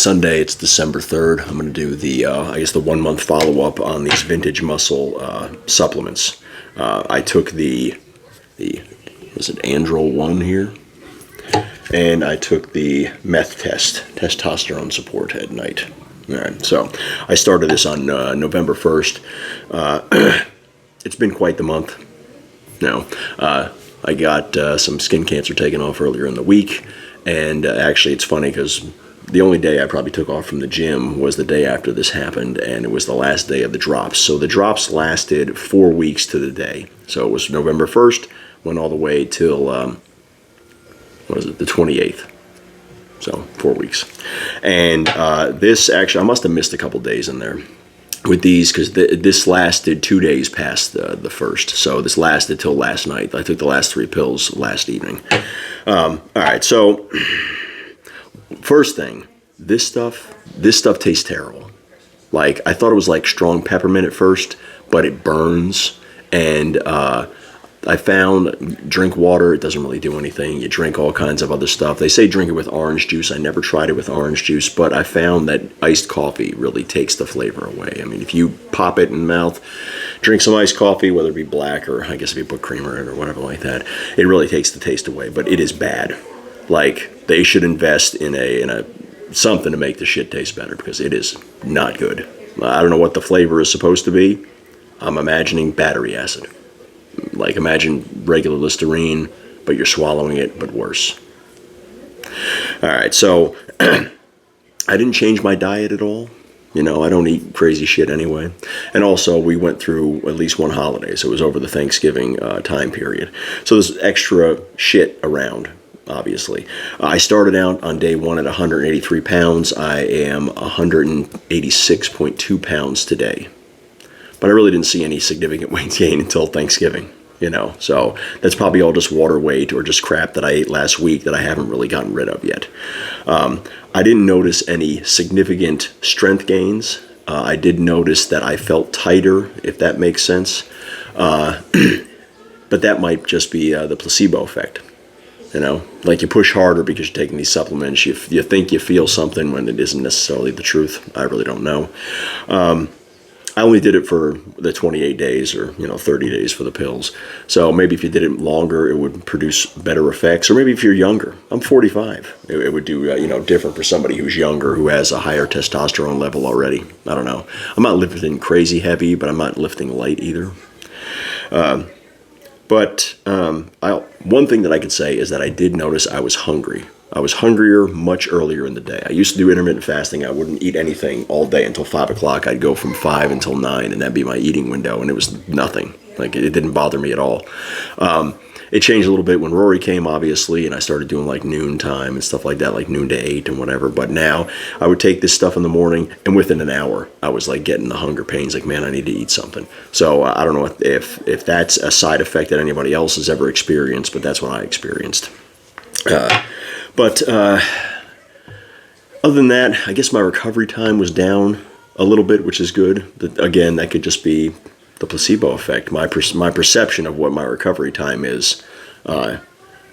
Sunday, it's December 3rd. I'm going to do the, I guess, the 1 month follow-up on these Vintage Muscle supplements. I took was it Androl 1 here? And I took the meth test, testosterone support at night. All right, so I started this on November 1st. It's been quite the month. Now, I got some skin cancer taken off earlier in the week, and actually it's funny because the only day I probably took off from the gym was the day after this happened, and it was the last day of the drops. So the drops lasted 4 weeks to the day. So it was November 1st, went all the way till, the 28th. So 4 weeks. And this actually, I must have missed a couple days in there with these because this lasted 2 days past the first. So this lasted till last night. I took the last 3 pills last evening. All right, so first thing, this stuff tastes terrible. Like, I thought it was like strong peppermint at first, but it burns. And I found drink water, it doesn't really do anything. You drink all kinds of other stuff. They say drink it with orange juice. I never tried it with orange juice, but I found that iced coffee really takes the flavor away. I mean, if you pop it in the mouth, drink some iced coffee, whether it be black or I guess if you put creamer in it or whatever like that, it really takes the taste away, but it is bad. Like, they should invest in a something to make the shit taste better because it is not good. I don't know what the flavor is supposed to be. I'm imagining battery acid. Like, imagine regular Listerine, but you're swallowing it, but worse. All right, so I didn't change my diet at all. You know, I don't eat crazy shit anyway. And also, we went through at least one holiday, so it was over the Thanksgiving time period. So there's extra shit around, obviously. I started out on day 1 at 183 pounds. I am 186.2 pounds today. But I really didn't see any significant weight gain until Thanksgiving, you know. So that's probably all just water weight or just crap that I ate last week that I haven't really gotten rid of yet. I didn't notice any significant strength gains. I did notice that I felt tighter, if that makes sense. But that might just be the placebo effect. You know, like you push harder because you're taking these supplements. You think you feel something when it isn't necessarily the truth. I really don't know. I only did it for the 28 days or, 30 days for the pills. So maybe if you did it longer, it would produce better effects. Or maybe if you're younger, I'm 45, it would do, different for somebody who's younger, who has a higher testosterone level already. I don't know. I'm not lifting crazy heavy, but I'm not lifting light either. But one thing that I could say is that I did notice I was hungry. I was hungrier much earlier in the day. I used to do intermittent fasting. I wouldn't eat anything all day until 5 o'clock. I'd go from 5 until 9, and that'd be my eating window, and it was nothing. Like, it didn't bother me at all. It changed a little bit when Rory came, obviously, and I started doing like noon time and stuff like that, like noon to 8 and whatever. But now I would take this stuff in the morning, and within an hour, I was like getting the hunger pains, like, man, I need to eat something. So I don't know if that's a side effect that anybody else has ever experienced, but that's what I experienced. But other than that, I guess my recovery time was down a little bit, which is good. Again, that could just be the placebo effect. My perception of what my recovery time is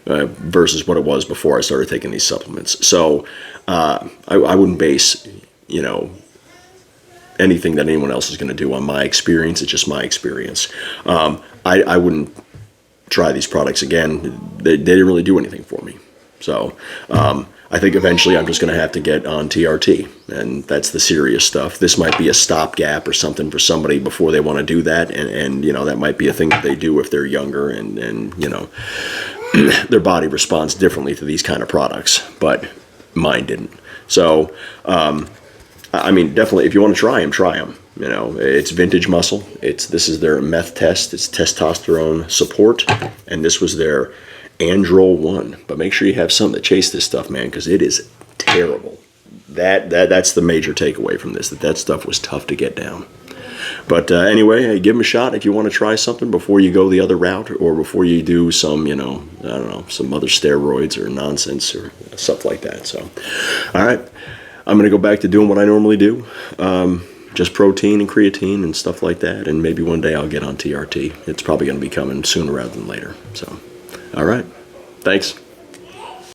versus what it was before I started taking these supplements. So I wouldn't base, anything that anyone else is going to do on my experience. It's just my experience. I wouldn't try these products again. They didn't really do anything for me. So I think eventually I'm just going to have to get on TRT, and that's the serious stuff. This might be a stopgap or something for somebody before they want to do that, and that might be a thing that they do if they're younger and their body responds differently to these kind of products, but mine didn't. So, I mean, definitely, if you want to try them, try them. It's Vintage Muscle. This is their meth test. It's testosterone support, and this was their Androl 1, but make sure you have something to chase this stuff, man, because it is terrible. That's the major takeaway from this, that stuff was tough to get down. But anyway, hey, give them a shot if you want to try something before you go the other route, or before you do some, I don't know, some other steroids or nonsense or stuff like that. So, all right, I'm going to go back to doing what I normally do. Just protein and creatine and stuff like that, and maybe one day I'll get on TRT. It's probably going to be coming sooner rather than later. So, all right, thanks.